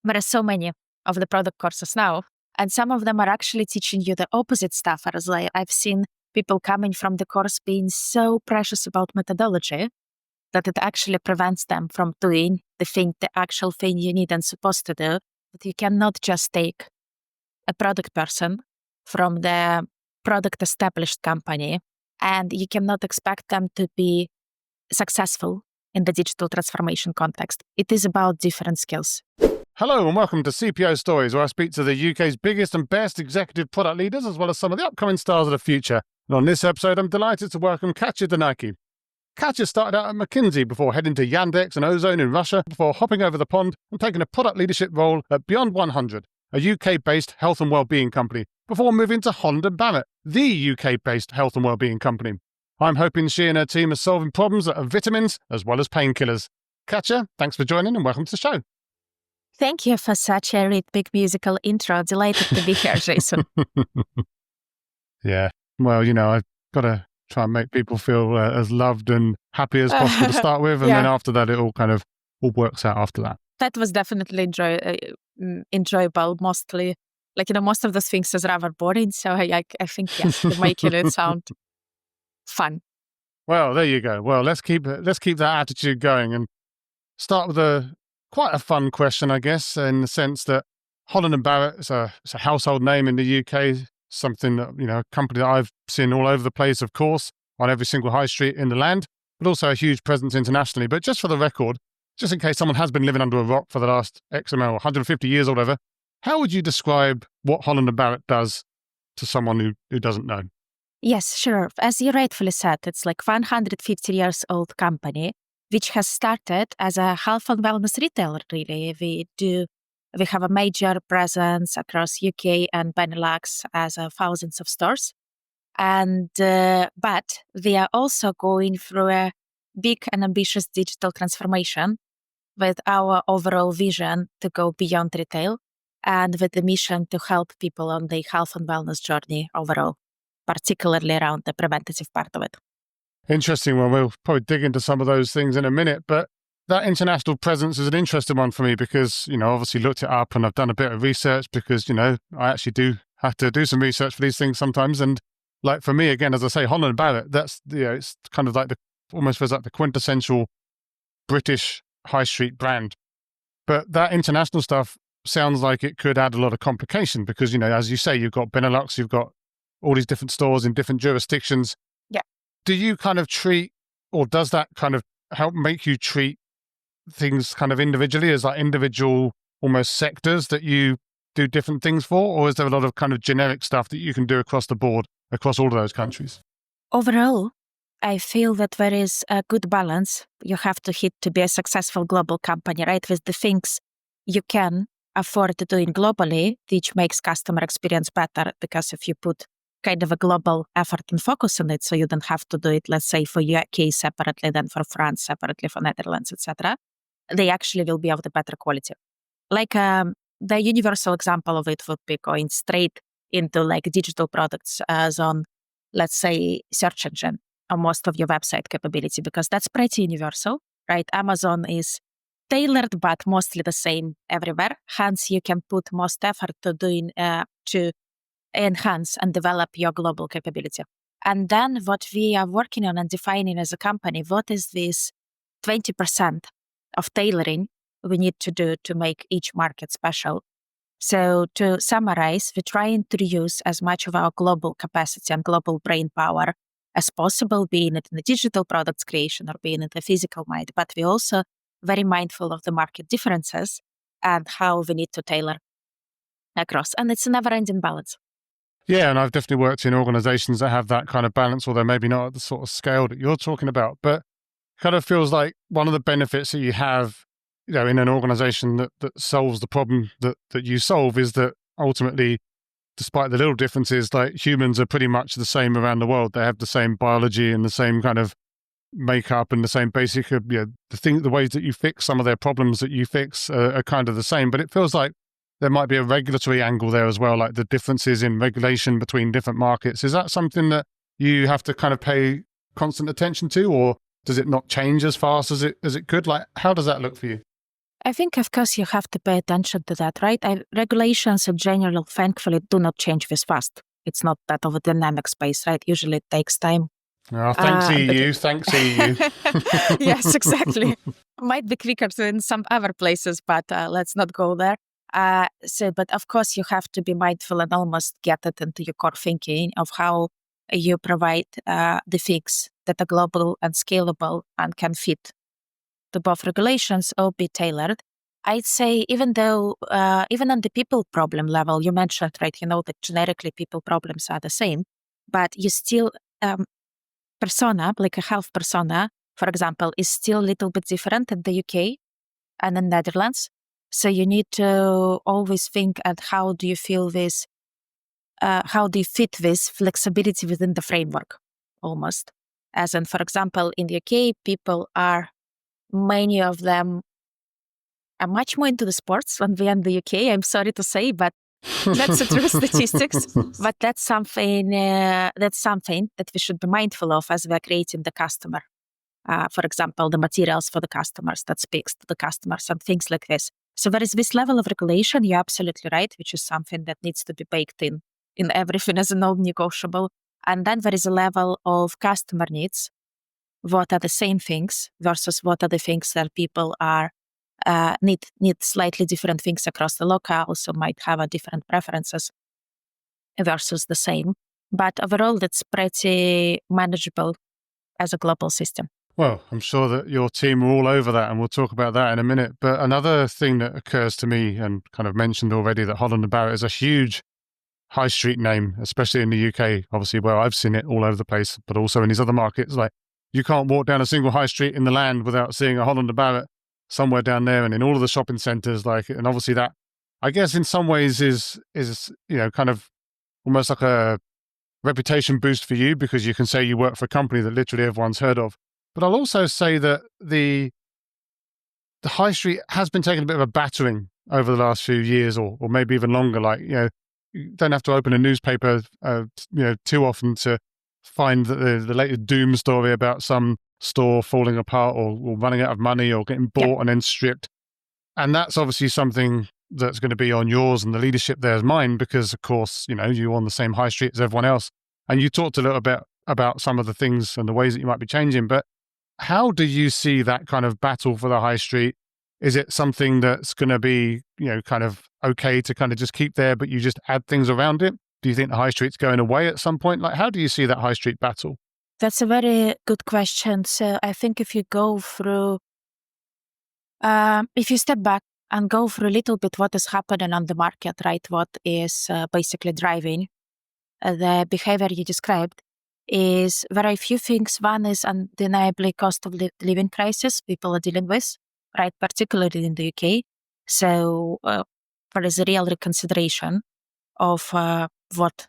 There are so many of the product courses now, and some of them are actually teaching you the opposite stuff. As like I've seen people coming from the course being so precious about methodology that it actually prevents them from doing the actual thing you need and supposed to do. But you cannot just take a product person from the product established company, and you cannot expect them to be successful in the digital transformation context. It is about different skills. Hello and welcome to CPO Stories, where I speak to the UK's biggest and best executive product leaders, as well as some of the upcoming stars of the future. And on this episode, I'm delighted to welcome Katya Denike. Katya started out at McKinsey before heading to Yandex and Ozon in Russia, before hopping over the pond and taking a product leadership role at Beyond 100, a UK-based health and wellbeing company, before moving to Holland Barrett, the UK-based health and wellbeing company. I'm hoping she and her team are solving problems that are vitamins as well as painkillers. Katya, thanks for joining and welcome to the show. Thank you for such a rhythmic musical intro. Delighted to be here, Jason. Yeah, well, I've got to try and make people feel as loved and happy as possible to start with, and then after that, it all works out after that. That was definitely enjoyable. Mostly, most of those things is rather boring. So I think yes, you're making it sound fun. Well, there you go. Well, let's keep that attitude going and start with quite a fun question, I guess, in the sense that Holland Barrett is a household name in the UK, something that, a company that I've seen all over the place, of course, on every single high street in the land, but also a huge presence internationally. But just for the record, just in case someone has been living under a rock for the last XML, 150 years or whatever, how would you describe what Holland Barrett does to someone who doesn't know? Yes, sure. As you rightfully said, it's 150 years old company, which has started as a health and wellness retailer, really. We have a major presence across UK and Benelux as thousands of stores. And but we are also going through a big and ambitious digital transformation with our overall vision to go beyond retail and with the mission to help people on their health and wellness journey overall, particularly around the preventative part of it. Interesting. Well, we'll probably dig into some of those things in a minute, but that international presence is an interesting one for me because, obviously looked it up and I've done a bit of research because, I actually do have to do some research for these things sometimes. And for me, again, as I say, Holland Barrett, that's, it's kind of almost feels like the quintessential British high street brand. But that international stuff sounds like it could add a lot of complication because, as you say, you've got Benelux, you've got all these different stores in different jurisdictions. Yeah. Do you kind of treat, or does that kind of help make you treat things kind of individually as individual almost sectors that you do different things for? Or is there a lot of kind of generic stuff that you can do across the board, across all of those countries? Overall, I feel that there is a good balance you have to hit to be a successful global company, right? With the things you can afford doing globally, which makes customer experience better because if you put kind of a global effort and focus on it, so you don't have to do it, let's say, for UK separately, then for France separately, for Netherlands, etc., they actually will be of the better quality. The universal example of it would be going straight into digital products as on, let's say, search engine or most of your website capability, because that's pretty universal, right? Amazon is tailored, but mostly the same everywhere. Hence, you can put most effort to enhance and develop your global capability. And then what we are working on and defining as a company, what is this 20% of tailoring we need to do to make each market special? So to summarize, we're trying to reuse as much of our global capacity and global brain power as possible, being it in the digital products creation or being in the physical mind, but we're also very mindful of the market differences and how we need to tailor across. And it's a never-ending balance. Yeah, and I've definitely worked in organizations that have that kind of balance, although maybe not at the sort of scale that you're talking about. But kind of feels like one of the benefits that you have, in an organization that solves the problem that you solve is that ultimately, despite the little differences, humans are pretty much the same around the world. They have the same biology and the same kind of makeup and the same basic, the ways that you fix some of their problems that you fix are kind of the same. But it feels like there might be a regulatory angle there as well, like the differences in regulation between different markets. Is that something that you have to kind of pay constant attention to, or does it not change as fast as it could? How does that look for you? I think, of course, you have to pay attention to that, right? Regulations in general, thankfully, do not change this fast. It's not that of a dynamic space, right? Usually it takes time. Oh, thanks But EU, thanks EU. yes, exactly. Might be quicker in some other places, but let's not go there. But of course, you have to be mindful and almost get it into your core thinking of how you provide the things that are global and scalable and can fit to both regulations or be tailored. I'd say even though, even on the people problem level, you mentioned, right, that generically people problems are the same, but you still, persona, like a health persona, for example, is still a little bit different in the UK and in Netherlands. So you need to always think at how do you feel this, how do you fit this flexibility within the framework, almost. As in, for example, in the UK, many of them are much more into the sports than we are in the UK. I'm sorry to say, but that's the true statistics. But that's something that we should be mindful of as we are creating the customer. For example, the materials for the customers that speaks to the customers and things like this. So there is this level of regulation, you're absolutely right, which is something that needs to be baked in everything as a non-negotiable. And then there is a level of customer needs. What are the same things versus what are the things that people are need slightly different things across the locales, so might have a different preferences versus the same. But overall, that's pretty manageable as a global system. Well, I'm sure that your team are all over that, and we'll talk about that in a minute. But another thing that occurs to me, and kind of mentioned already, that Holland Barrett is a huge high street name, especially in the UK, obviously, where I've seen it all over the place, but also in these other markets. Like, you can't walk down a single high street in the land without seeing a Holland Barrett somewhere down there, and in all of the shopping centres. And obviously that, I guess, in some ways is kind of almost like a reputation boost for you, because you can say you work for a company that literally everyone's heard of. But I'll also say that the high street has been taking a bit of a battering over the last few years, or maybe even longer. You don't have to open a newspaper, too often to find the latest doom story about some store falling apart or running out of money or getting bought and then stripped. And that's obviously something that's going to be on yours and the leadership there is mine, because of course, you're on the same high street as everyone else. And you talked a little bit about some of the things and the ways that you might be changing, but how do you see that kind of battle for the high street? Is it something that's going to be, kind of okay to kind of just keep there, but you just add things around it? Do you think the high street's going away at some point? Like, how do you see that high street battle? That's a very good question. So I think if you go through, if you step back and go through a little bit what is happening on the market, right? What is basically driving the behavior you described is very few things. One is undeniably cost of living crisis people are dealing with, right? Particularly in the UK. So there is a real reconsideration of what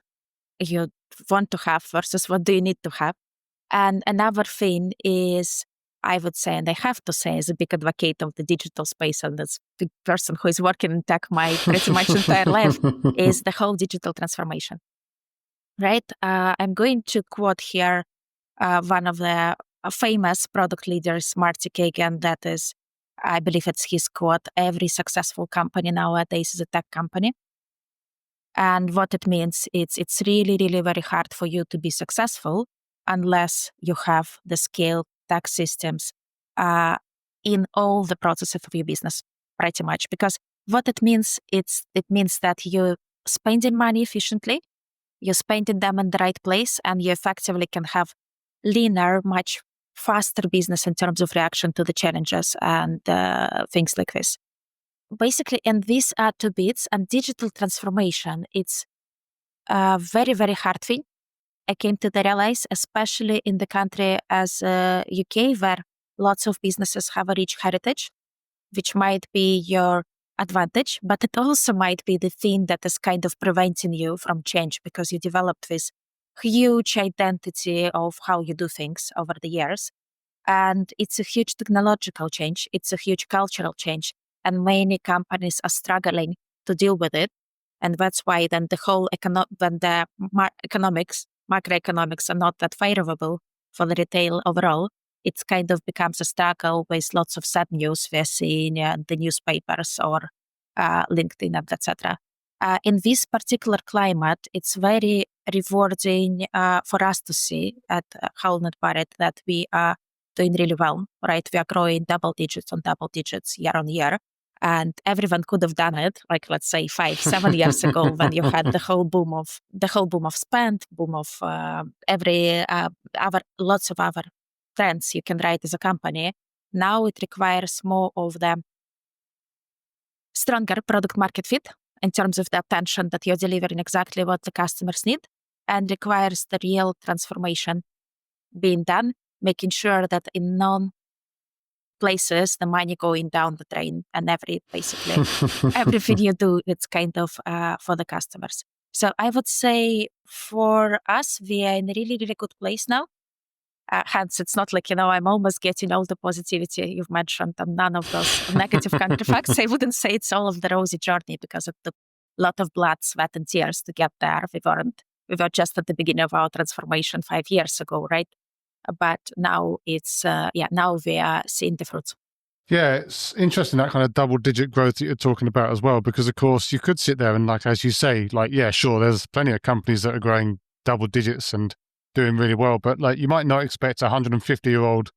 you want to have versus what do you need to have. And another thing is, I would say, and I have to say, as a big advocate of the digital space and as a big person who is working in tech my pretty much entire life, is the whole digital transformation. Right? I'm going to quote here one of the famous product leaders, Marty Kagan, that is, I believe it's his quote, every successful company nowadays is a tech company. And what it means, it's really, really very hard for you to be successful unless you have the scale tech systems in all the processes of your business, pretty much. Because what it means, it means that you're spending money efficiently, you're spending them in the right place, and you effectively can have leaner, much faster business in terms of reaction to the challenges and things like this. Basically, and these are two bits, and digital transformation, it's a very, very hard thing. I came to realize, especially in the country as UK, where lots of businesses have a rich heritage, which might be your advantage, but it also might be the thing that is kind of preventing you from change, because you developed this huge identity of how you do things over the years. And it's a huge technological change. It's a huge cultural change. And many companies are struggling to deal with it. And that's why then the whole macroeconomics are not that favorable for the retail overall. it kind of becomes a struggle with lots of sad news we're seeing in the newspapers or LinkedIn and etc. In this particular climate, it's very rewarding for us to see at Holland Barrett that we are doing really well, right? We are growing double digits on double digits year on year. And everyone could have done it, like let's say 5-7 years ago, when you had the whole boom of spend, boom of lots of other trends you can write as a company. Now it requires more of the stronger product market fit in terms of the attention that you're delivering exactly what the customers need, and requires the real transformation being done, making sure that in places, the money going down the drain, and everything you do, it's kind of for the customers. So I would say for us, we are in a really, really good place now. Hence, it's not like, I'm almost getting all the positivity you've mentioned and none of those negative counterfacts. I wouldn't say it's all of the rosy journey because it took a lot of blood, sweat, and tears to get there. We were just at the beginning of our transformation 5 years ago, right? But now now we are seeing the fruits. Yeah, it's interesting that kind of double-digit growth that you're talking about as well, because of course you could sit there and as you say, yeah, sure, there's plenty of companies that are growing double digits and doing really well, but you might not expect a 150-year-old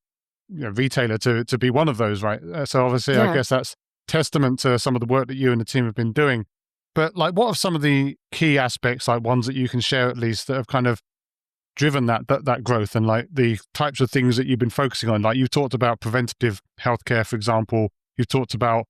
retailer to be one of those, right? So obviously, I guess that's testament to some of the work that you and the team have been doing. But what are some of the key aspects, ones that you can share at least, that have kind of driven that growth, and the types of things that you've been focusing on? You've talked about preventative healthcare, for example. You've talked about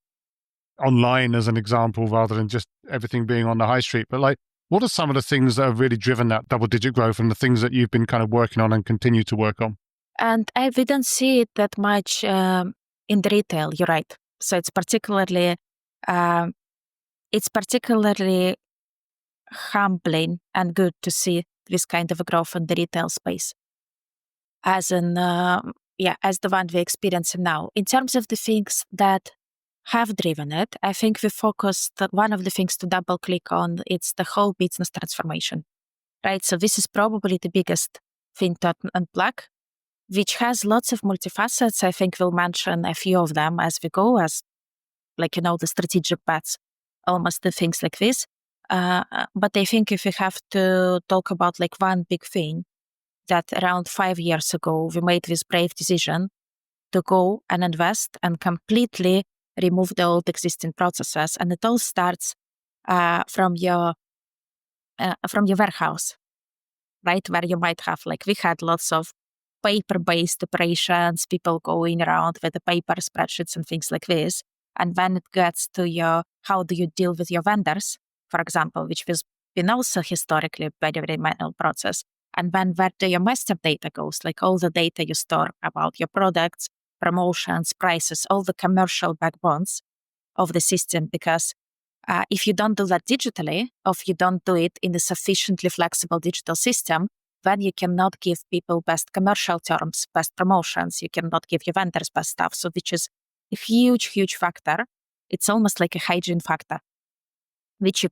online as an example, rather than just everything being on the high street. But what are some of the things that have really driven that double-digit growth, and the things that you've been kind of working on and continue to work on? And we don't see it that much in the retail. You're right. So it's particularly humbling and good to see this kind of a growth in the retail space, as the one we're experiencing now. In terms of the things that have driven it, I think we focused, one of the things to double click on, it's the whole business transformation, right? So this is probably the biggest thing to unplug, which has lots of multifacets. I think we'll mention a few of them as we go, as the strategic bets, almost the things like this. But I think if we have to talk about one big thing, that around 5 years ago, we made this brave decision to go and invest and completely remove the old existing processes. And it all starts from your warehouse, right? Where you might have, we had lots of paper-based operations, people going around with the paper spreadsheets and things like this. And when it gets to how do you deal with your vendors, for example, which has been also historically a very, very manual process. And then where do your master data goes, all the data you store about your products, promotions, prices, all the commercial backbones of the system. Because if you don't do that digitally, or if you don't do it in a sufficiently flexible digital system, then you cannot give people best commercial terms, best promotions. You cannot give your vendors best stuff. So which is a huge, huge factor. It's almost like a hygiene factor, which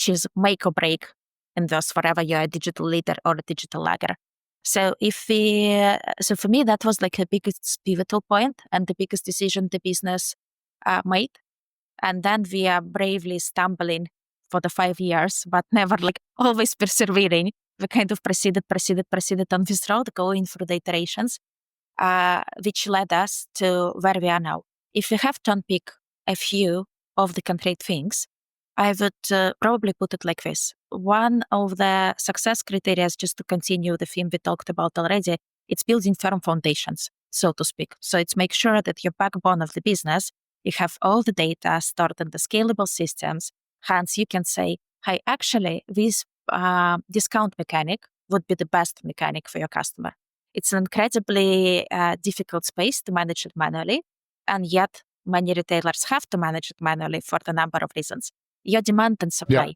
is make or break in this, wherever you're a digital leader or a digital lagger. So for me, that was the biggest pivotal point and the biggest decision the business made. And then we are bravely stumbling for the 5 years, but never always persevering. We kind of proceeded on this road, going through the iterations, which led us to where we are now. If we have to unpick a few of the concrete things, I would probably put it like this. One of the success criteria, just to continue the theme we talked about already, it's building firm foundations, so to speak. So it's make sure that your backbone of the business, you have all the data stored in the scalable systems. Hence, you can say, hey, actually, this discount mechanic would be the best mechanic for your customer. It's an incredibly difficult space to manage it manually, and yet many retailers have to manage it manually for the number of reasons. Your demand and supply,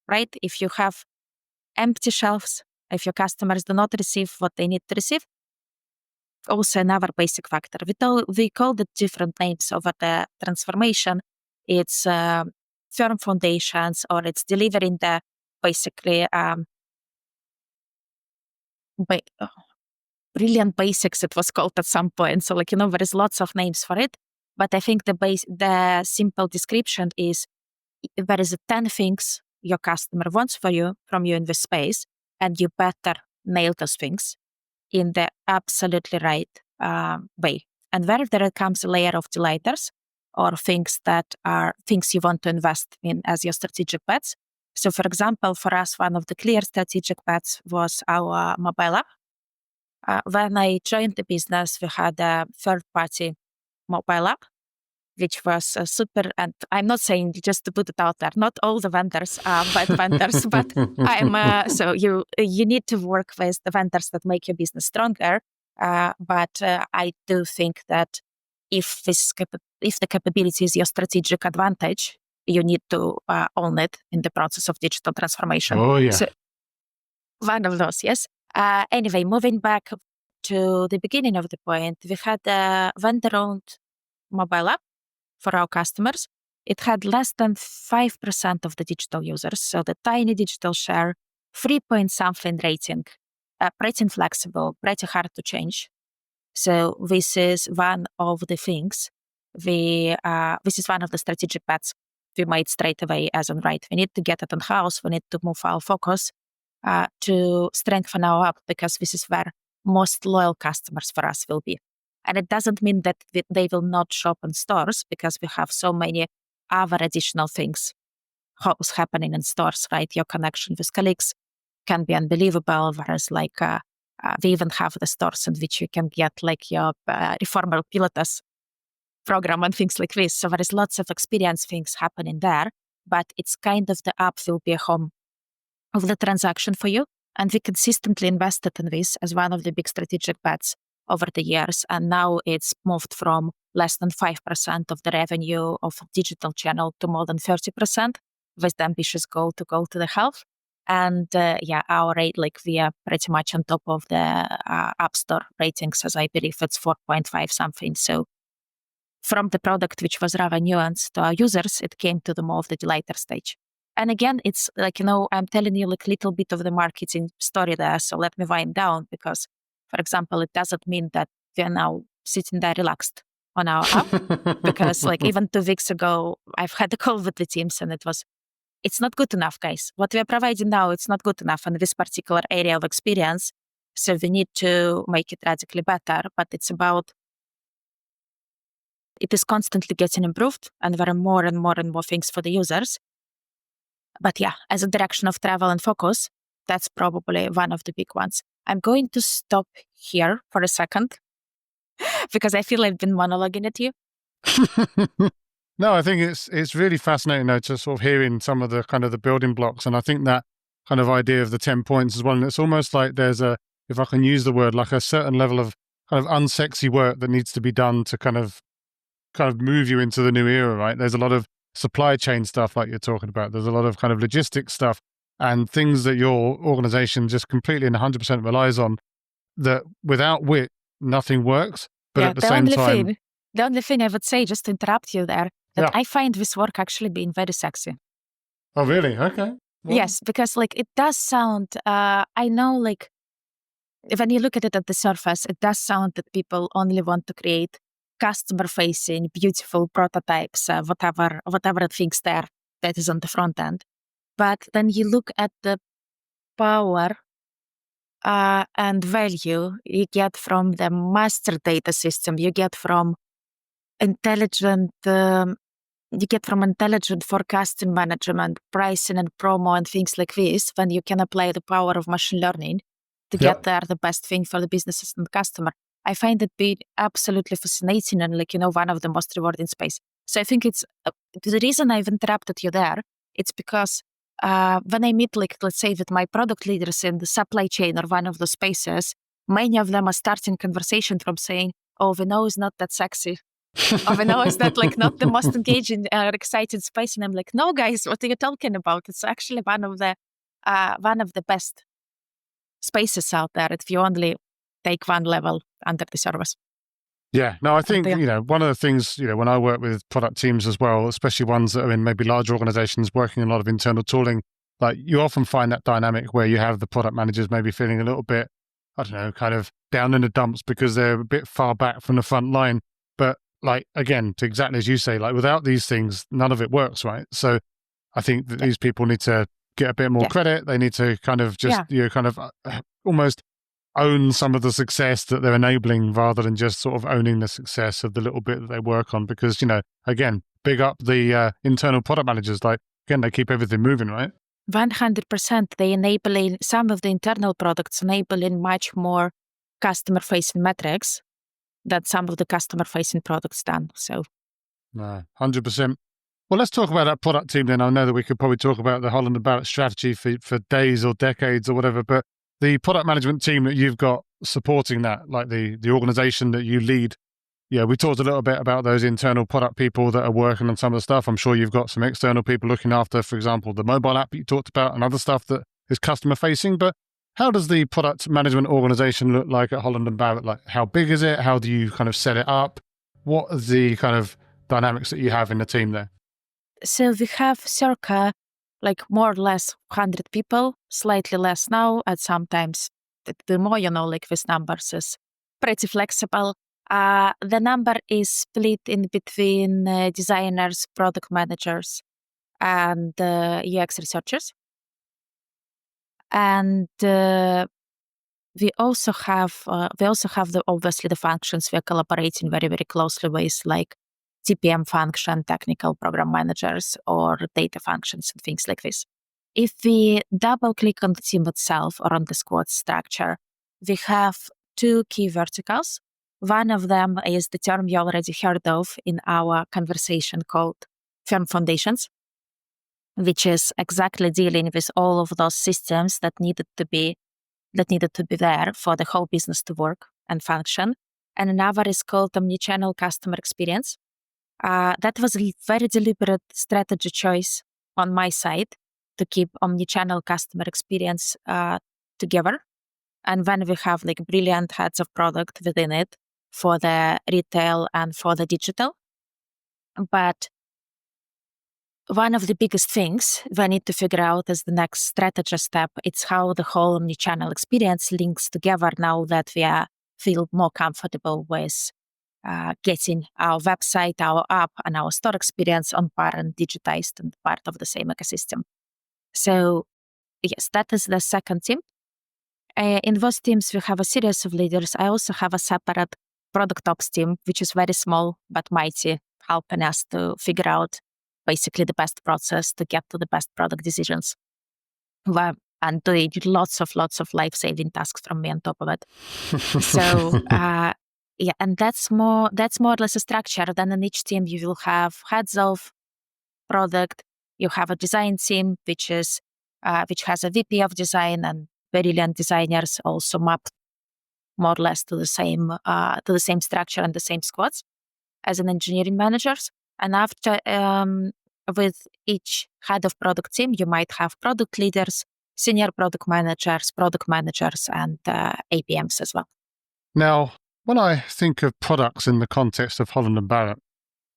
right? If you have empty shelves, if your customers do not receive what they need to receive, also another basic factor. We call it different names over the transformation. It's firm foundations, or it's delivering the basically brilliant basics, it was called at some point. So there is lots of names for it. But I think the simple description is there is 10 things your customer wants from you in this space, and you better nail those things in the absolutely right way. And where there comes a layer of delighters or things that are things you want to invest in as your strategic bets. So for example, for us, one of the clear strategic bets was our mobile app. When I joined the business, we had a third-party mobile app, which was super. And I'm not saying, just to put it out there, not all the vendors are bad vendors, but so you need to work with the vendors that make your business stronger. But I do think that if the capability is your strategic advantage, you need to own it in the process of digital transformation. Oh, yeah. So, one of those, yes. Anyway, moving back to the beginning of the point, we had a vendor-owned mobile app for our customers. It had less than 5% of the digital users, so the tiny digital share, 3-point-something rating, pretty inflexible, pretty hard to change. So this is one of the things this is one of the strategic bets we made straight away as on right. We need to get it in house. We need to move our focus to strengthen our app, because this is where most loyal customers for us will be. And it doesn't mean that they will not shop in stores, because we have so many other additional things happening in stores, right? Your connection with colleagues can be unbelievable, whereas we even have the stores in which you can get your reformer pilates program and things like this. So there is lots of experience things happening there, but it's kind of the app will be a home of the transaction for you. And we consistently invested in this as one of the big strategic bets over the years. And now it's moved from less than 5% of the revenue of digital channel to more than 30%, with the ambitious goal to go to the half. And our rate, we are pretty much on top of the App Store ratings, as I believe it's 4.5 something. So from the product which was rather nuanced to our users, it came to the more of the delighter stage. And again, it's I'm telling you a little bit of the marketing story there. So let me wind down, because, for example, it doesn't mean that we are now sitting there relaxed on our app, because even 2 weeks ago, I've had a call with the teams, and it's not good enough, guys. What we are providing now, it's not good enough in this particular area of experience. So we need to make it radically better, but it is constantly getting improved, and there are more and more and more things for the users. But as a direction of travel and focus, that's probably one of the big ones. I'm going to stop here for a second because I feel I've been monologuing at you. No, I think it's really fascinating though, to sort of hearing some of the kind of the building blocks. And I think that kind of idea of the 10 points as well. And it's almost like there's if I can use the word, a certain level of kind of unsexy work that needs to be done to kind of move you into the new era, right? There's a lot of supply chain stuff like you're talking about. There's a lot of kind of logistics stuff and things that your organization just completely and 100% relies on, that without wit, nothing works. But at the same time... The only thing I would say, just to interrupt you there, that I find this work actually being very sexy. Oh, really? Okay. Well, yes, because it does sound, I know when you look at it at the surface, it does sound that people only want to create customer-facing, beautiful prototypes, whatever things there that is on the front end. But then you look at the power and value you get from the master data system, you get from intelligent forecasting management, pricing and promo and things like this, when you can apply the power of machine learning to get there the best thing for the businesses and the customer. I find it be absolutely fascinating and one of the most rewarding space. So I think it's the reason I've interrupted you there. It's because when I meet let's say with my product leaders in the supply chain or one of the spaces, many of them are starting conversation from saying, "Oh, we know it's not that sexy." Or we know it's not not the most engaging or exciting space. And I'm like, "No, guys, what are you talking about? It's actually one of the best spaces out there if you only take one level under the service." Yeah, no, I think, one of the things, when I work with product teams as well, especially ones that are in maybe large organizations working on a lot of internal tooling, you often find that dynamic where you have the product managers maybe feeling a little bit I don't know, kind of down in the dumps because they're a bit far back from the front line. But like, again, to exactly as you say, like without these things, none of it works, right? So I think that these people need to get a bit more credit. They need to kind of just, kind of almost own some of the success that they're enabling rather than just sort of owning the success of the little bit that they work on. Because, again, big up the internal product managers. Like, again, they keep everything moving, right? 100%. They enabling some of the internal products, enabling much more customer-facing metrics than some of the customer-facing products done. So, 100%. Well, let's talk about that product team then. I know that we could probably talk about the Holland Barrett strategy for days or decades or whatever, but the product management team that you've got supporting that, like the organization that you lead, we talked a little bit about those internal product people that are working on some of the stuff. I'm sure you've got some external people looking after, for example, the mobile app that you talked about and other stuff that is customer facing. But how does the product management organization look like at Holland Barrett? Like, how big is it? How do you kind of set it up? What are the kind of dynamics that you have in the team there? So we have circa, like more or less 100 people, slightly less now, and sometimes the more, like with numbers is pretty flexible. The number is split in between designers, product managers, and UX researchers. And we also have obviously the functions we are collaborating very, very closely with, like TPM function, technical program managers, or data functions and things like this. If we double click on the team itself or on the squad structure, we have two key verticals. One of them is the term you already heard of in our conversation called firm foundations, which is exactly dealing with all of those systems that needed to be there for the whole business to work and function. And another is called omnichannel customer experience. That was a very deliberate strategy choice on my side to keep omnichannel customer experience together. And when we have like brilliant heads of product within it for the retail and for the digital. But one of the biggest things we need to figure out as the next strategy step, it's how the whole omnichannel experience links together now that we feel more comfortable with getting our website, our app, and our store experience on par and digitized and part of the same ecosystem. So yes, that is the second team. In those teams, we have a series of leaders. I also have a separate product ops team, which is very small but mighty, helping us to figure out basically the best process to get to the best product decisions. And doing lots of life-saving tasks from me on top of it. So and that's more or less a structure. Then in each team you will have heads of product. You have a design team, which has a VP of design and brilliant designers also mapped more or less to the same structure and the same squads as an engineering managers. And after with each head of product team, you might have product leaders, senior product managers, and APMs as well. Now, when I think of products in the context of Holland Barrett,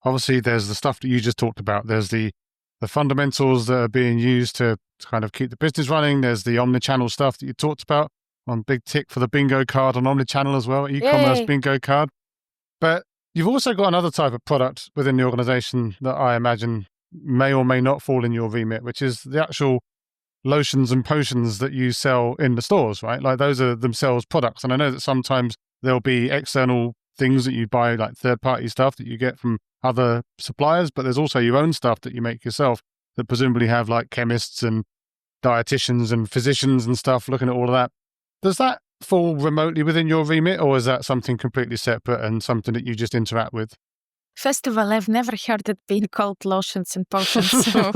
obviously there's the stuff that you just talked about. There's the fundamentals that are being used to kind of keep the business running. There's the omnichannel stuff that you talked about. On big tick for the bingo card on omnichannel as well, e-commerce bingo card. But you've also got another type of product within the organization that I imagine may or may not fall in your remit, which is the actual lotions and potions that you sell in the stores, right? Like those are themselves products. And I know that sometimes there'll be external things that you buy, like third-party stuff that you get from other suppliers, but there's also your own stuff that you make yourself that presumably have like chemists and dietitians and physicians and stuff looking at all of that. Does that fall remotely within your remit, or is that something completely separate and something that you just interact with? First of all, I've never heard it being called lotions and potions, so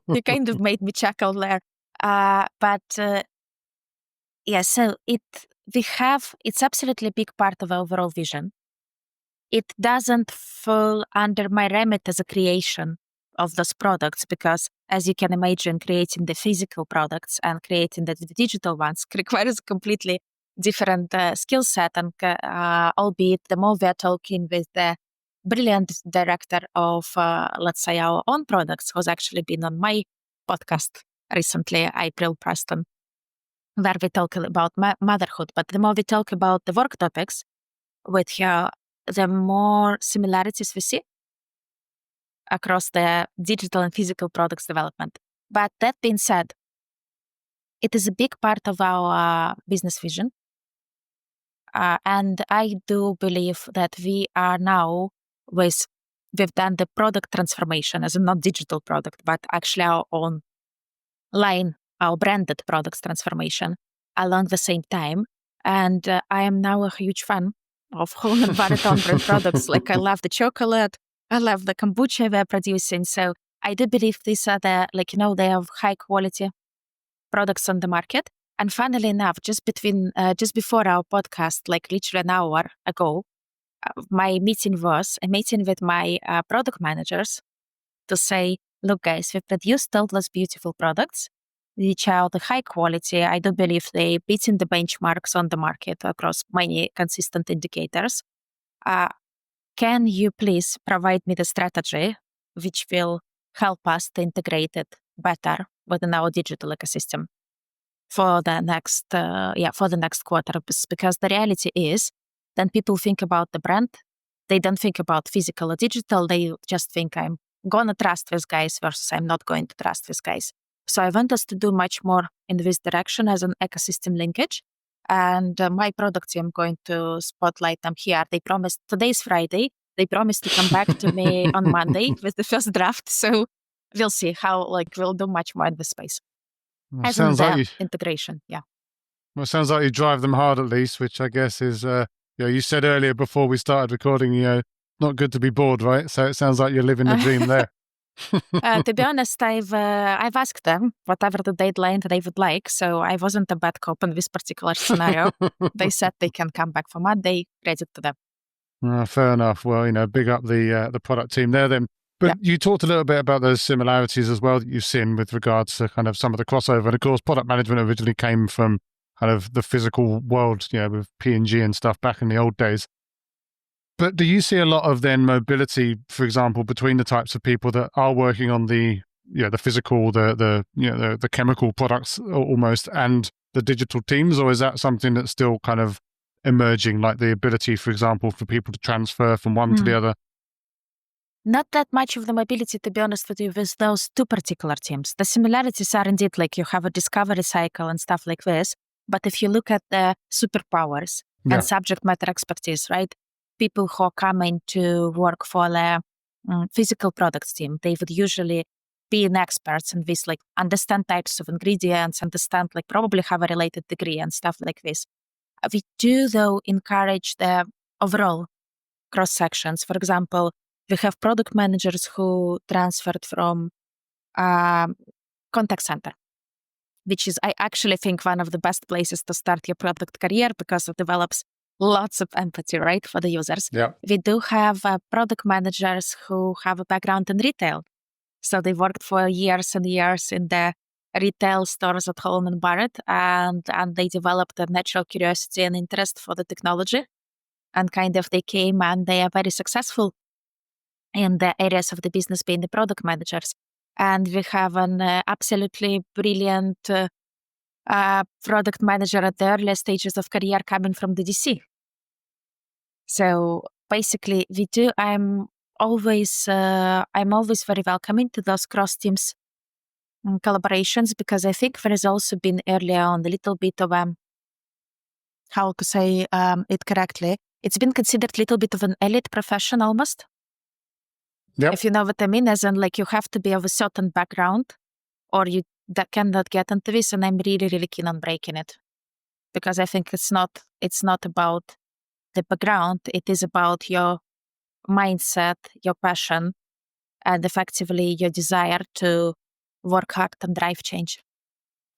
you kind of made me chuckle there. So it's absolutely a big part of our overall vision. It doesn't fall under my remit as a creation of those products because, as you can imagine, creating the physical products and creating the digital ones requires a completely different skill set. And albeit the more we're talking with the brilliant director of, let's say, our own products, who's actually been on my podcast recently, April Preston. where we talk about motherhood. But the more we talk about the work topics with her, the more similarities we see across the digital and physical products development. But that being said, it is a big part of our business vision. And I do believe that we are now we've done the product transformation as a not digital product, but actually our own line, our branded products transformation along the same time. And I am now a huge fan of Holland Barrett on brand products. Like I love the chocolate, I love the kombucha we're producing. So I do believe these are they have high quality products on the market. And funnily enough, just before our podcast, like literally an hour ago, my meeting was a meeting with my product managers to say, look, guys, we've produced all those beautiful products, which are the high quality. I do believe they beating the benchmarks on the market across many consistent indicators. Can you please provide me the strategy which will help us to integrate it better within our digital ecosystem for the next quarter? Because the reality is, then people think about the brand. They don't think about physical or digital. They just think I'm gonna trust these guys versus I'm not going to trust these guys. So I want us to do much more in this direction as an ecosystem linkage. And my product team going to spotlight them here. They promised, today's Friday, they promised to come back to me on Monday with the first draft. So we'll see how we'll do much more in this space. Well, as in the integration, yeah. Well, it sounds like you drive them hard at least, which I guess is, you said earlier before we started recording, not good to be bored, right? So it sounds like you're living the dream there. To be honest, I've asked them whatever the deadline they would like, so I wasn't a bad cop in this particular scenario. They said they can come back for Monday, credit to them. Fair enough. Well, big up the product team there then. But You talked a little bit about those similarities as well that you've seen with regards to kind of some of the crossover. And of course, product management originally came from kind of the physical world, with P&G and stuff back in the old days. But do you see a lot of then mobility, for example, between the types of people that are working on the physical, the chemical products almost, and the digital teams, or is that something that's still kind of emerging, like the ability, for example, for people to transfer from one to the other? Not that much of the mobility, to be honest with you, with those two particular teams. The similarities are indeed like you have a discovery cycle and stuff like this. But if you look at the superpowers and subject matter expertise, right? People who are coming to work for the physical products team, they would usually be an experts in this, like understand types of ingredients, understand, like probably have a related degree and stuff like this. We do, though, encourage the overall cross sections. For example, we have product managers who transferred from contact center, which is, I actually think, one of the best places to start your product career because it develops lots of empathy, right, for the users. Yeah. We do have product managers who have a background in retail. So they worked for years and years in the retail stores at Holland Barrett, and they developed a natural curiosity and interest for the technology. And kind of they came and they are very successful in the areas of the business being the product managers. And we have an absolutely brilliant product manager at the earliest stages of career coming from the DC. So basically, I'm always very welcoming to those cross teams collaborations, because I think there has also been earlier on a little bit of how to say it correctly. It's been considered a little bit of an elite profession almost. Yep. If you know what I mean, as in like you have to be of a certain background or you that cannot get into this, and I'm really, really keen on breaking it. Because I think it's not about the background, it is about your mindset, your passion, and effectively your desire to work hard and drive change.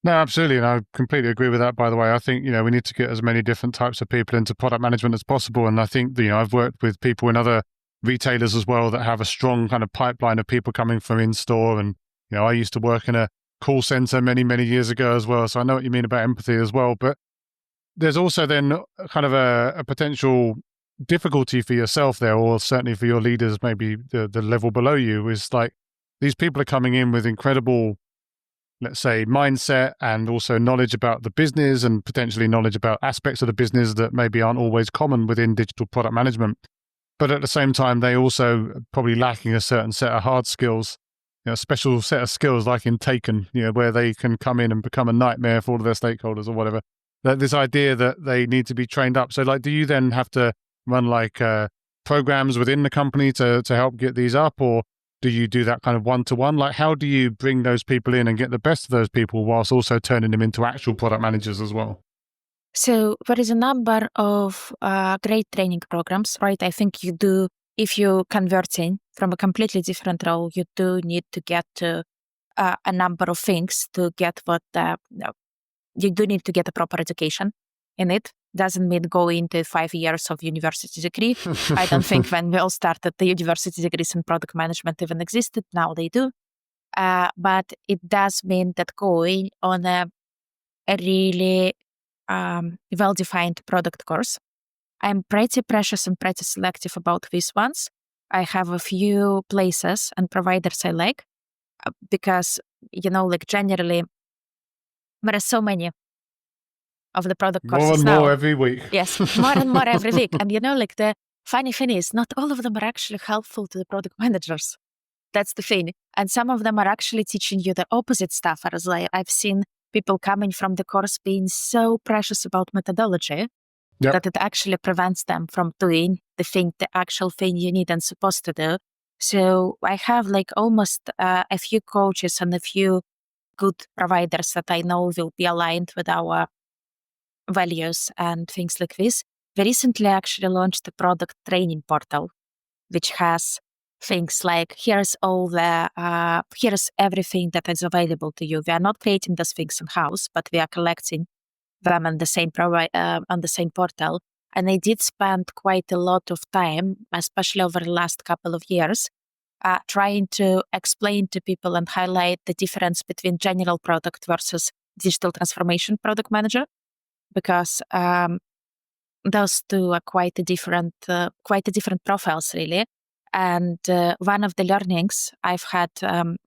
No, absolutely. And I completely agree with that, by the way. I think, we need to get as many different types of people into product management as possible. And I think, I've worked with people in other retailers as well that have a strong kind of pipeline of people coming from in-store. And, I used to work in a call center many, many years ago as well. So I know what you mean about empathy as well. But there's also then kind of a potential difficulty for yourself there, or certainly for your leaders, maybe the level below you, is like these people are coming in with incredible let's say, mindset and also knowledge about the business and potentially knowledge about aspects of the business that maybe aren't always common within digital product management. But at the same time, they also probably lacking a certain set of hard skills, a special set of skills like in Taken, where they can come in and become a nightmare for all of their stakeholders or whatever. This idea that they need to be trained up. So like, do you then have to run like programs within the company to help get these up, or do you do that kind of one-to-one? Like, how do you bring those people in and get the best of those people whilst also turning them into actual product managers as well? So there is a number of great training programs, right? I think you do, if you're converting from a completely different role, you do need to get to a number of things to get you do need to get a proper education in it. Doesn't mean going to 5 years of university degree. I don't think when we all started, the university degrees in product management even existed. Now they do. But it does mean that going on a really well-defined product course. I'm pretty precious and pretty selective about these ones. I have a few places and providers I like because, like generally, there are so many of the product courses more and now. more every week. Yes, more and more every week. And like the funny thing is, not all of them are actually helpful to the product managers. That's the thing. And some of them are actually teaching you the opposite stuff. As I've seen people coming from the course being so precious about methodology that it actually prevents them from doing the actual thing you need and supposed to do. So I have like almost a few coaches and a few good providers that I know will be aligned with our values and things like this. We recently actually launched a product training portal, which has things like, here's everything that is available to you. We are not creating those things in-house, but we are collecting them on the same portal. And I did spend quite a lot of time, especially over the last couple of years, trying to explain to people and highlight the difference between general product versus digital transformation product manager, because those two are quite a different profiles, really. And one of the learnings I've learned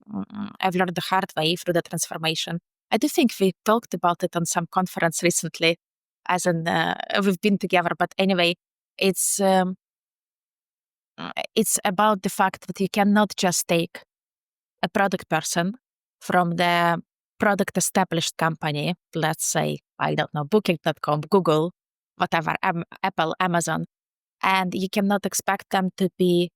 the hard way through the transformation. I do think we talked about it on some conference recently, as in we've been together. But anyway, it's about the fact that you cannot just take a product person from the product established company, let's say, I don't know, Booking.com, Google, whatever, Apple, Amazon, and you cannot expect them to be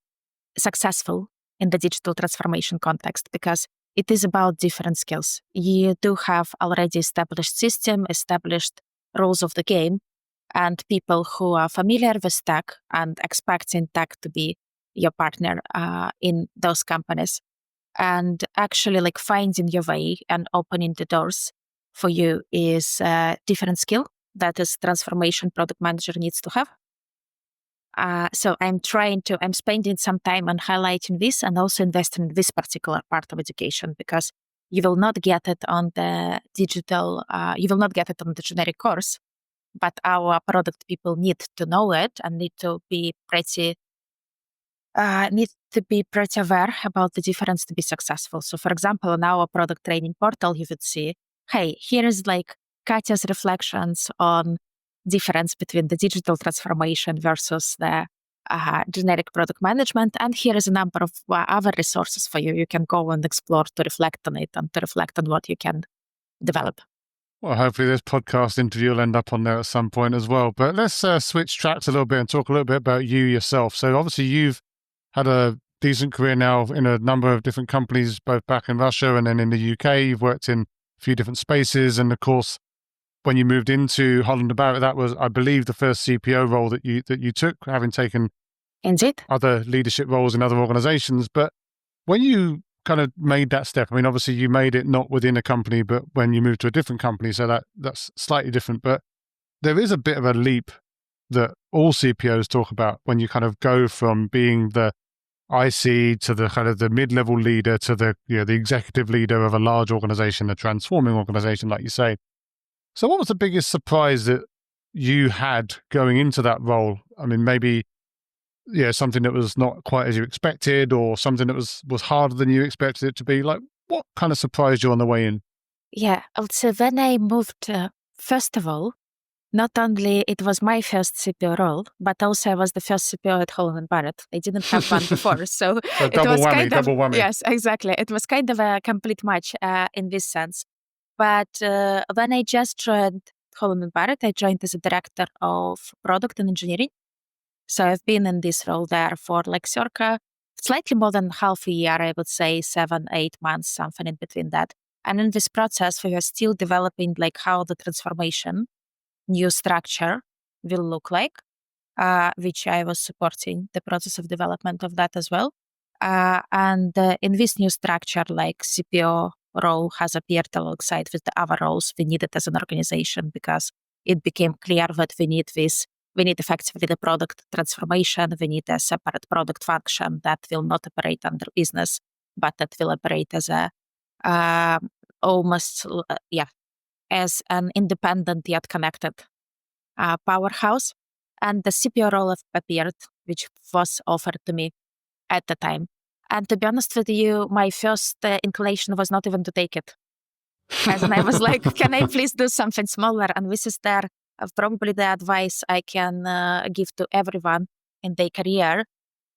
successful in the digital transformation context, because it is about different skills. You do have already established system, established rules of the game, and people who are familiar with tech and expecting tech to be your partner in those companies. And actually like finding your way and opening the doors for you is a different skill that is transformation product manager needs to have. So I'm spending some time on highlighting this and also investing in this particular part of education, because you will not get it on the digital, you will not get it on the generic course, but our product people need to know it and need to be pretty aware about the difference to be successful. So for example, on our product training portal, you would see, hey, here is like Katya's reflections on difference between the digital transformation versus the generic product management. And here is a number of other resources for you. You can go and explore to reflect on it and to reflect on what you can develop. Well, hopefully this podcast interview will end up on there at some point as well. But let's switch tracks a little bit and talk a little bit about you yourself. So obviously you've had a decent career now in a number of different companies, both back in Russia and then in the UK. You've worked in a few different spaces. And of course, when you moved into Holland Barrett, that was, I believe, the first CPO role that you took, having taken Indeed other leadership roles in other organizations. But when you kind of made that step, I mean, obviously you made it not within a company, but when you moved to a different company, so that's slightly different. But there is a bit of a leap that all CPOs talk about when you kind of go from being the IC to the kind of the mid-level leader to the the executive leader of a large organization, a transforming organization, like you say. So what was the biggest surprise that you had going into that role? I mean, maybe, something that was not quite as you expected, or something that was harder than you expected it to be. Like, what kind of surprised you on the way in? Yeah, also when I moved, first of all, not only it was my first CPO role, but also I was the first CPO at Holland Barrett. I didn't have one before, so So it double was whammy, kind of, double whammy. yes, exactly. It was kind of a complete match in this sense. But when I just joined Holland Barrett, I joined as a director of product and engineering. So I've been in this role there for like circa slightly more than half a year, I would say 7, 8 months, something in between that. And in this process, we were still developing like how the transformation, new structure will look like, which I was supporting the process of development of that as well. And in this new structure, like CPO role has appeared alongside with the other roles we needed as an organization because it became clear that we need this. We need effectively the product transformation. We need a separate product function that will not operate under business, but that will operate as a uh, almost, as an independent yet connected powerhouse. And the CPO role appeared, which was offered to me at the time. And to be honest with you, my first inclination was not even to take it. As in, I was like, can I please do something smaller? And this is there probably the advice I can give to everyone in their career.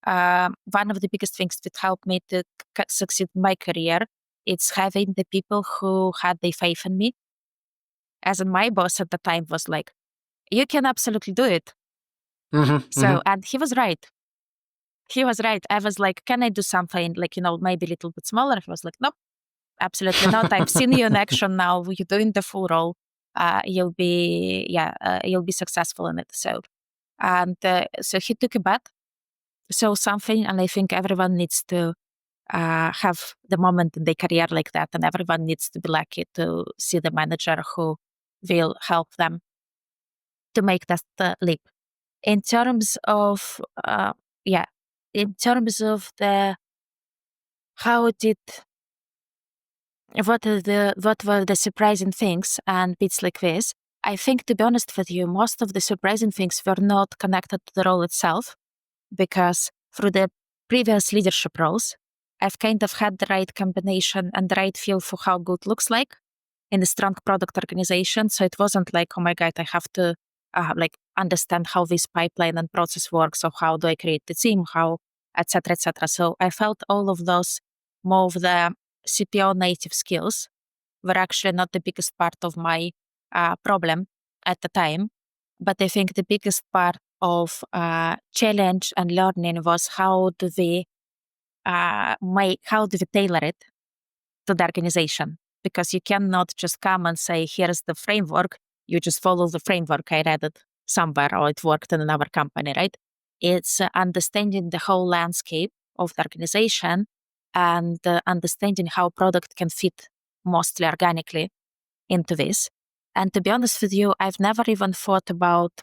One of the biggest things that helped me to succeed in my career is having the people who had their faith in me. As in, my boss at the time was like, you can absolutely do it. And he was right. He was right. I was like, can I do something like, maybe a little bit smaller? He was like, nope, absolutely not. I've seen you in action now. You're doing the full role. You'll be successful in it. So he took a bet. So something, and I think everyone needs to have the moment in their career like that. And everyone needs to be lucky to see the manager who will help them to make that leap. In terms of, in terms of the what were the surprising things and bits like this, I think, to be honest with you, most of the surprising things were not connected to the role itself, because through the previous leadership roles, I've kind of had the right combination and the right feel for how good looks like in a strong product organization. So it wasn't like, oh my God, I have to understand how this pipeline and process works, or how do I create the team, how, etc., etc. So I felt all of those more of the CPO native skills were actually not the biggest part of my problem at the time. But I think the biggest part of challenge and learning was how do we tailor it to the organization? Because you cannot just come and say, here's the framework. You just follow the framework. I read it somewhere, or it worked in another company, right? It's understanding the whole landscape of the organization and understanding how product can fit mostly organically into this. And to be honest with you, I've never even thought about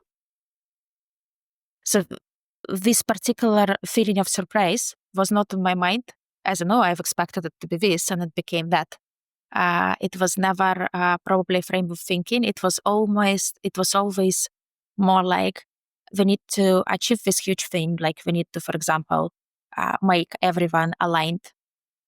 this particular feeling of surprise was not in my mind. As I know, I've expected it to be this, and it became that. It was never probably a frame of thinking. It was always more like, we need to achieve this huge thing. Like, we need to, for example, make everyone aligned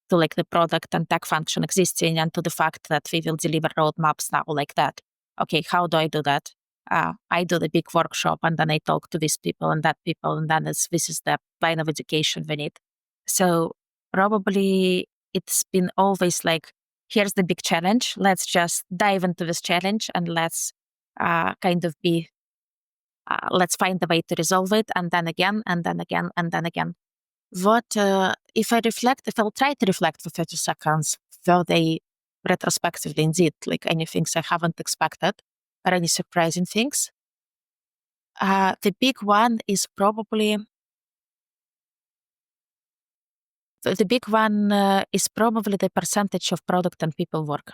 to like the product and tech function existing, and to the fact that we will deliver roadmaps now like that. Okay, how do I do that? I do the big workshop, and then I talk to these people and that people, and then this is the line of education we need. So probably it's been always like, here's the big challenge. Let's just dive into this challenge, and let's let's find a way to resolve it, and then again, and then again, and then again. If I'll try to reflect for 30 seconds, were they retrospectively indeed like any things I haven't expected, or any surprising things? The big one is probably the percentage of product and people work.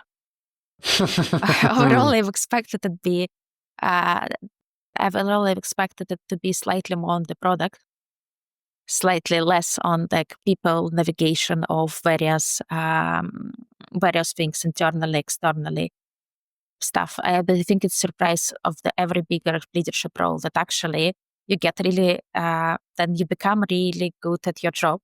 Overall, I've expected it to be slightly more on the product, slightly less on the people navigation of various things internally, externally, stuff. I think it's a surprise of the every bigger leadership role that actually you get really, then you become really good at your job.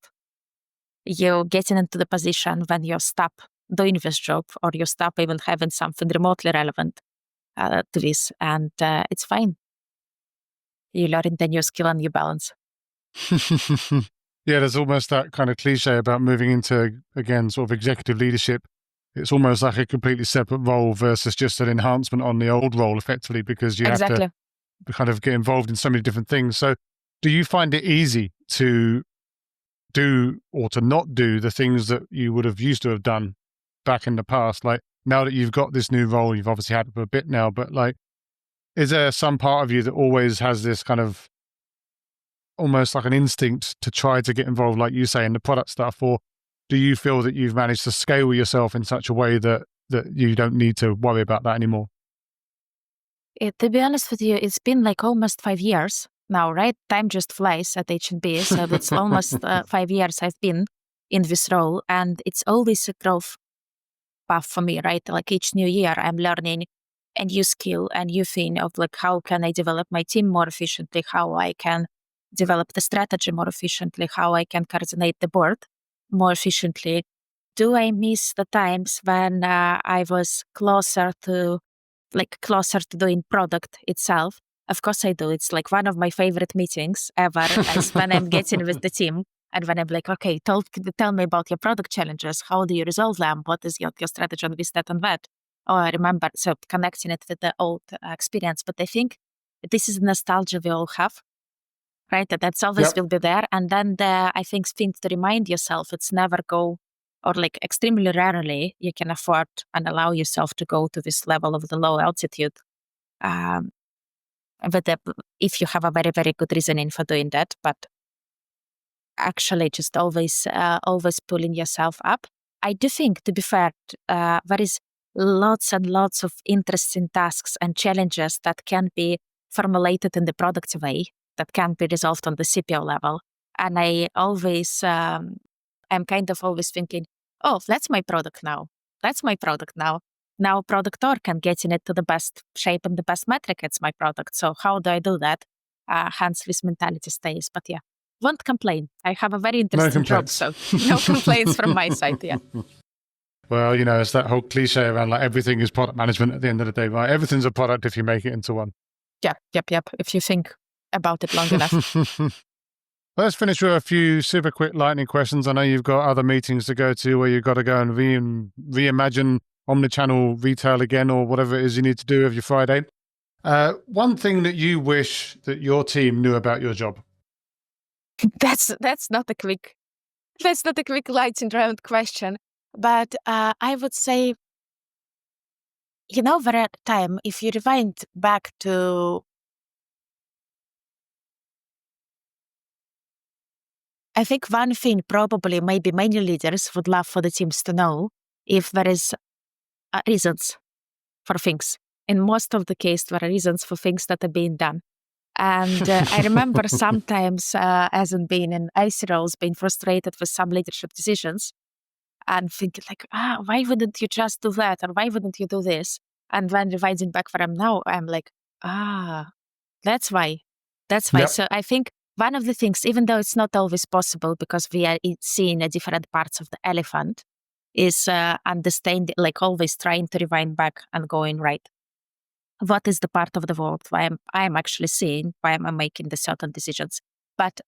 You're getting into the position when you stop doing this job, or you stop even having something remotely relevant to this, and it's fine. You learn the new skill and you balance. Yeah, there's almost that kind of cliche about moving into, again, sort of executive leadership. It's almost like a completely separate role versus just an enhancement on the old role, effectively, because you have to kind of get involved in so many different things. So do you find it easy to do or to not do the things that you would have used to have done back in the past? Like, now that you've got this new role, you've obviously had it for a bit now, but like, is there some part of you that always has this kind of almost like an instinct to try to get involved, like you say, in the product stuff? Or do you feel that you've managed to scale yourself in such a way that you don't need to worry about that anymore? To be honest with you, it's been like almost 5 years now, right? Time just flies at H&B. So it's almost 5 years I've been in this role, and it's always a growth path for me, right? Like each new year, I'm learning a new skill, a new thing of like, how can I develop my team more efficiently? How I can develop the strategy more efficiently? How I can coordinate the board more efficiently? Do I miss the times when I was closer to doing product itself? Of course I do. It's like one of my favorite meetings ever is when I'm getting with the team and when I'm like, okay, tell me about your product challenges. How do you resolve them? What is your strategy on this, that, and that? Oh, I remember. So connecting it with the old experience. But I think this is nostalgia we all have, right? That's always will be there. And then I think things to remind yourself, it's never go, or like extremely rarely you can afford and allow yourself to go to this level of the low altitude. If you have a very, very good reasoning for doing that, but actually just always pulling yourself up. I do think, to be fair, there is lots and lots of interesting tasks and challenges that can be formulated in the product way, that can be resolved on the CPO level. And I always, I'm kind of always thinking, oh, that's my product now. That's my product now. Now product org can get in it to the best shape and the best metric. It's my product. So how do I do that? Hence this mentality stays. But yeah, won't complain. I have a very interesting job, so no complaints from my side. Yeah. Well, you know, it's that whole cliche around like everything is product management at the end of the day, right? Everything's a product if you make it into one. Yep. If you think about it long enough. Let's finish with a few super quick lightning questions. I know you've got other meetings to go to where you've got to go and reimagine omnichannel retail again, or whatever it is you need to do of your Friday. One thing that you wish that your team knew about your job. That's not a quick lightning round question, but I would say, there at time, if you rewind back to, I think one thing probably maybe many leaders would love for the teams to know, if there is reasons for things. In most of the case, there are reasons for things that are being done. And I remember sometimes, as in being in IC roles, being frustrated with some leadership decisions and thinking like, why wouldn't you just do that? Or why wouldn't you do this? And when revising back where I'm now, I'm like, that's why. Yep. So I think one of the things, even though it's not always possible because we are seeing different parts of the elephant, is understanding, like always trying to rewind back and going, right, what is the part of the world why I'm actually seeing, why am I making the certain decisions? But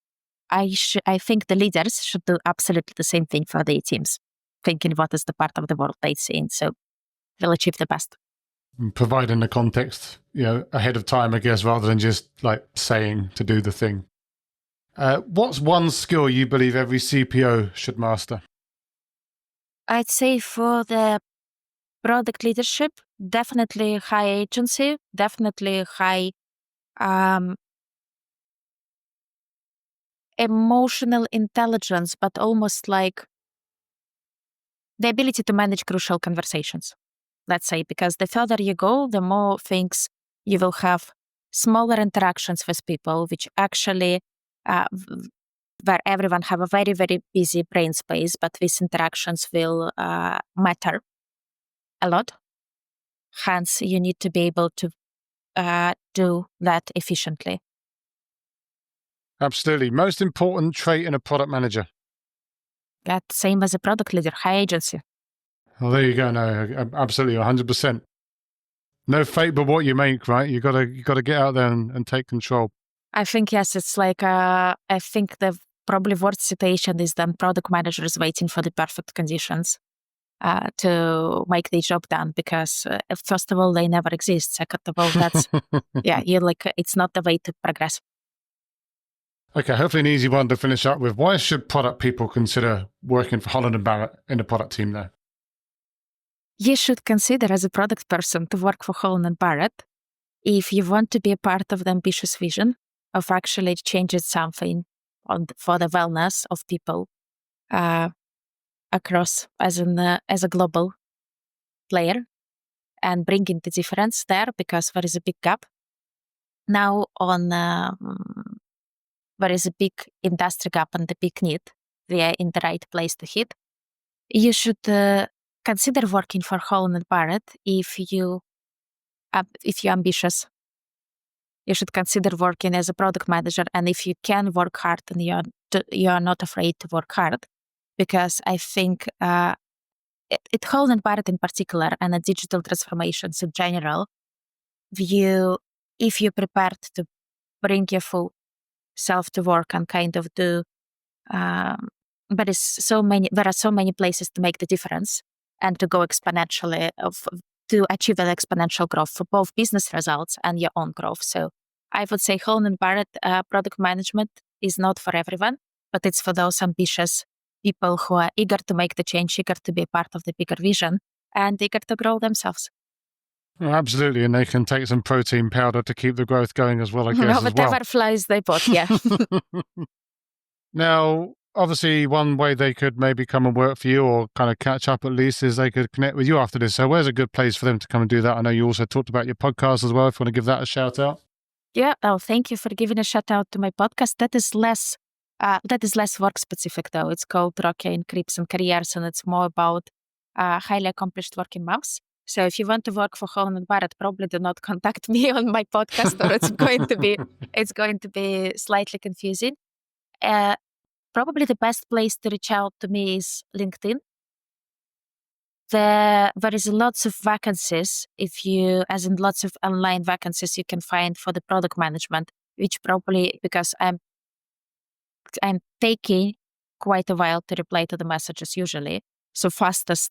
I think the leaders should do absolutely the same thing for their teams, thinking what is the part of the world they're seeing. So they'll achieve the best. Providing the context, ahead of time, I guess, rather than just like saying to do the thing. What's one skill you believe every CPO should master? I'd say for the product leadership, definitely high agency, definitely high emotional intelligence, but almost like the ability to manage crucial conversations, let's say, because the further you go, the more things you will have, smaller interactions with people, which actually, where everyone have a very, very busy brain space, but these interactions will matter a lot. Hence, you need to be able to do that efficiently. Absolutely. Most important trait in a product manager? That same as a product leader, high agency. Well, there you go. No, absolutely, 100%. No fate but what you make, right? You gotta get out there and take control. I think, yes, it's like, I think the probably worst situation is then product managers waiting for the perfect conditions to make the job done because, first of all, they never exist. Second of all, that's, yeah, you're like, it's not the way to progress. Okay, hopefully an easy one to finish up with. Why should product people consider working for Holland and Barrett in the product team there? You should consider as a product person to work for Holland Barrett if you want to be a part of the ambitious vision of actually changing something for the wellness of people across as a global player and bringing the difference there because there is a big gap. Now there is a big industry gap and a big need. We are in the right place to hit. You should consider working for Holland Barrett if you're ambitious. You should consider working as a product manager, and if you can work hard and you are not afraid to work hard, because I think at Holland Barrett in particular and at digital transformations in general, if you're prepared to bring your full self to work and kind of do, there are so many places to make the difference and to go exponentially to achieve an exponential growth for both business results and your own growth. So I would say Holland Barrett product management is not for everyone, but it's for those ambitious people who are eager to make the change, eager to be a part of the bigger vision, and eager to grow themselves. Well, absolutely, and they can take some protein powder to keep the growth going as well, I guess. Whatever flies they put, yeah. Now, obviously, one way they could maybe come and work for you or kind of catch up at least is they could connect with you after this. So where's a good place for them to come and do that? I know you also talked about your podcast as well, if you want to give that a shout out. Yeah, thank you for giving a shout out to my podcast. That is less work specific though. It's called Rocky Creeps and Careers, and it's more about highly accomplished working moms. So if you want to work for Holland Barrett, probably do not contact me on my podcast, or it's going to be slightly confusing. Probably the best place to reach out to me is LinkedIn. There is lots of vacancies lots of online vacancies you can find for the product management, which probably because I'm taking quite a while to reply to the messages usually. So fastest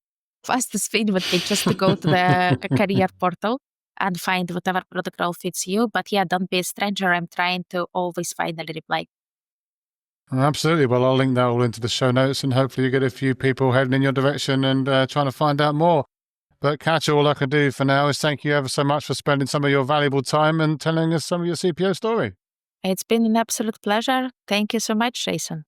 thing would be just to go to the career portal and find whatever product role fits you. But yeah, don't be a stranger. I'm trying to always finally reply. Absolutely. Well, I'll link that all into the show notes and hopefully you get a few people heading in your direction and trying to find out more. But Katya, all I can do for now is thank you ever so much for spending some of your valuable time and telling us some of your CPO story. It's been an absolute pleasure. Thank you so much, Jason.